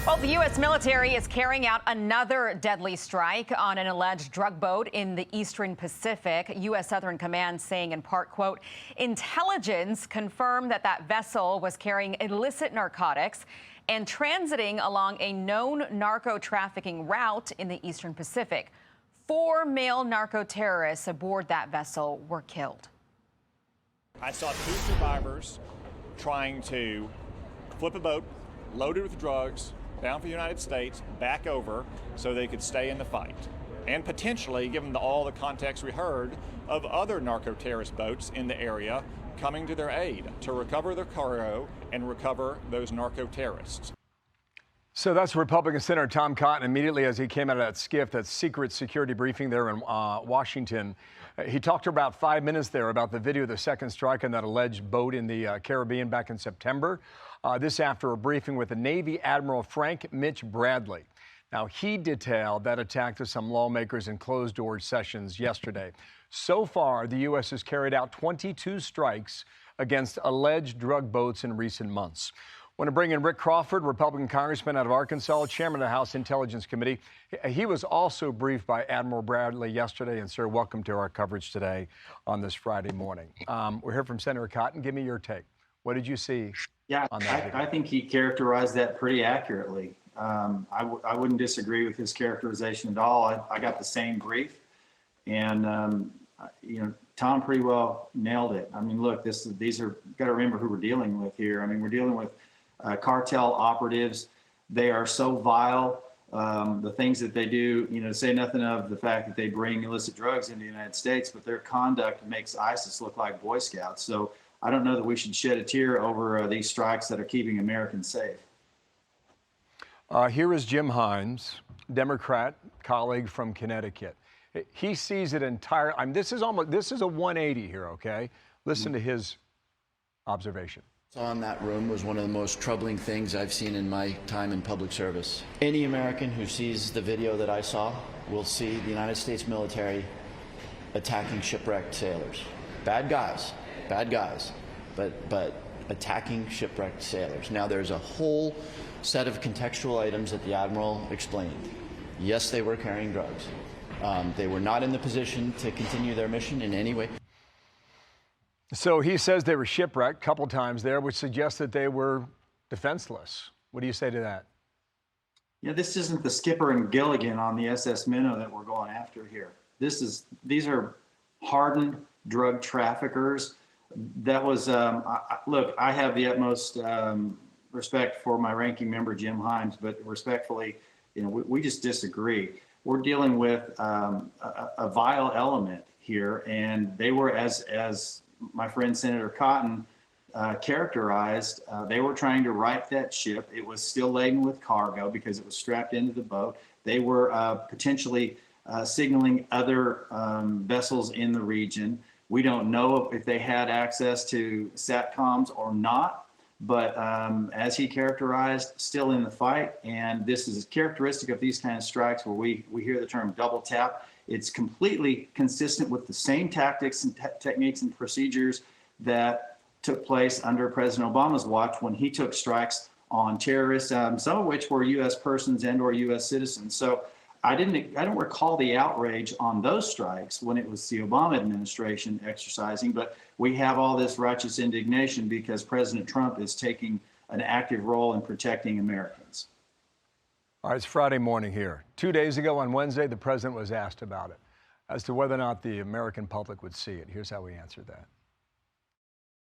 Well, the U.S. military is carrying out another deadly strike on an alleged drug boat in the Eastern Pacific. U.S. Southern Command saying in part, quote, intelligence confirmed that that vessel was carrying illicit narcotics and transiting along a known narco-trafficking route in the Eastern Pacific. 4 male narco-terrorists aboard that vessel were killed. I saw 2 survivors trying to flip a boat loaded with drugs down for the United States, back over, so they could stay in the fight. And potentially, given all the context we heard, of other narco-terrorist boats in the area coming to their aid to recover their cargo and recover those narco-terrorists. So that's Republican Senator Tom Cotton immediately as he came out of that skiff, that secret security briefing there in Washington. He talked for about 5 minutes there about the video of the second strike on that alleged boat in the Caribbean back in September. This after a briefing with the Navy Admiral Frank Mitch Bradley. Now, he detailed that attack to some lawmakers in closed-door sessions yesterday. So far, the U.S. has carried out 22 strikes against alleged drug boats in recent months. Want to bring in Rick Crawford, Republican congressman out of Arkansas, chairman of the House Intelligence Committee. He was also briefed by Admiral Bradley yesterday. And, sir, welcome to our coverage today on this Friday morning. We're here from Senator Cotton. Give me your take. What did you see? Yeah, I think he characterized that pretty accurately. I wouldn't disagree with his characterization at all. I got the same brief, and you know, Tom pretty well nailed it. I mean, look, these are, got to remember who we're dealing with here. I mean, we're dealing with cartel operatives. They are so vile. The things that they do, you know, to say nothing of the fact that they bring illicit drugs into the United States, but their conduct makes ISIS look like Boy Scouts. So I don't know that we should shed a tear over these strikes that are keeping Americans safe. Here is Jim Himes, Democrat colleague from Connecticut. He sees it entire. I mean, this is a 180 here. Okay, listen to his observation. Saw in that room was one of the most troubling things I've seen in my time in public service. Any American who sees the video that I saw will see the United States military attacking shipwrecked sailors. Bad guys, but attacking shipwrecked sailors. Now, there's a whole set of contextual items that the Admiral explained. Yes, they were carrying drugs. They were not in the position to continue their mission in any way. So he says they were shipwrecked a couple times there, which suggests that they were defenseless. What do you say to that? Yeah, this isn't the Skipper and Gilligan on the SS Minnow that we're going after here. These are hardened drug traffickers. That was, look, I have the utmost respect for my ranking member, Jim Himes, but respectfully, you know, we just disagree. We're dealing with a vile element here, and they were, as my friend Senator Cotton characterized, they were trying to right that ship. It was still laden with cargo because it was strapped into the boat. They were potentially signaling other vessels in the region. We don't know if they had access to SATCOMs or not, but as he characterized, still in the fight. And this is characteristic of these kind of strikes where we hear the term double tap. It's completely consistent with the same tactics and techniques and procedures that took place under President Obama's watch when he took strikes on terrorists, some of which were U.S. persons and or U.S. citizens. So I don't recall the outrage on those strikes when it was the Obama administration exercising, but we have all this righteous indignation because President Trump is taking an active role in protecting Americans. All right, it's Friday morning here. 2 days ago on Wednesday, the president was asked about it, as to whether or not the American public would see it. Here's how he answered that.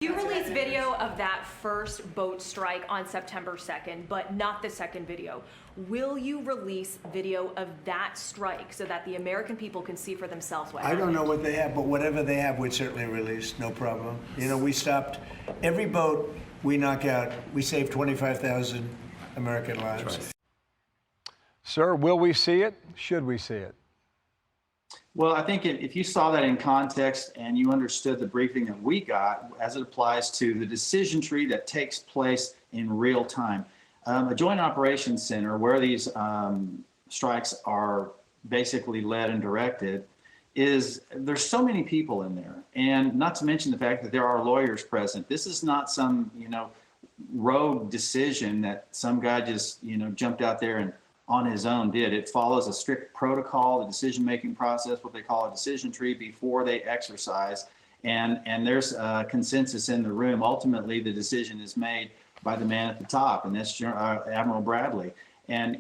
You released video of that first boat strike on September 2nd, but not the second video. Will you release video of that strike so that the American people can see for themselves what happened? I don't know what they have, but whatever they have, we'd certainly release, no problem. You know, we stopped every boat we knock out, we save 25,000 American lives. Right. Sir, will we see it? Should we see it? Well, I think if you saw that in context and you understood the briefing that we got as it applies to the decision tree that takes place in real time, a joint operations center where these strikes are basically led and directed there's so many people in there, and not to mention the fact that there are lawyers present. This is not some, you know, rogue decision that some guy just, jumped out there and on his own did. It follows a strict protocol, the decision-making process, what they call a decision tree before they exercise. And there's a consensus in the room. Ultimately, the decision is made by the man at the top, and that's Admiral Bradley. And,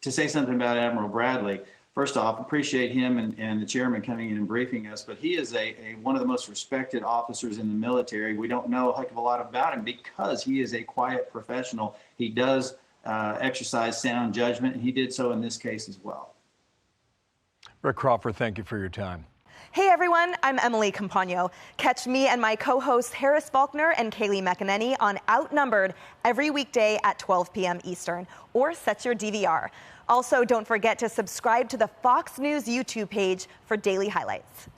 to say something about Admiral Bradley, first off, appreciate him and the chairman coming in and briefing us, but he is one of the most respected officers in the military. We don't know a heck of a lot about him because he is a quiet professional. He does exercise sound judgment, and he did so in this case as well. Rick Crawford, thank you for your time. Hey everyone, I'm Emily Campagno. Catch me and my co-hosts Harris Faulkner and Kaylee McEnany on Outnumbered every weekday at 12 p.m. Eastern, or set your DVR. Also, don't forget to subscribe to the Fox News YouTube page for daily highlights.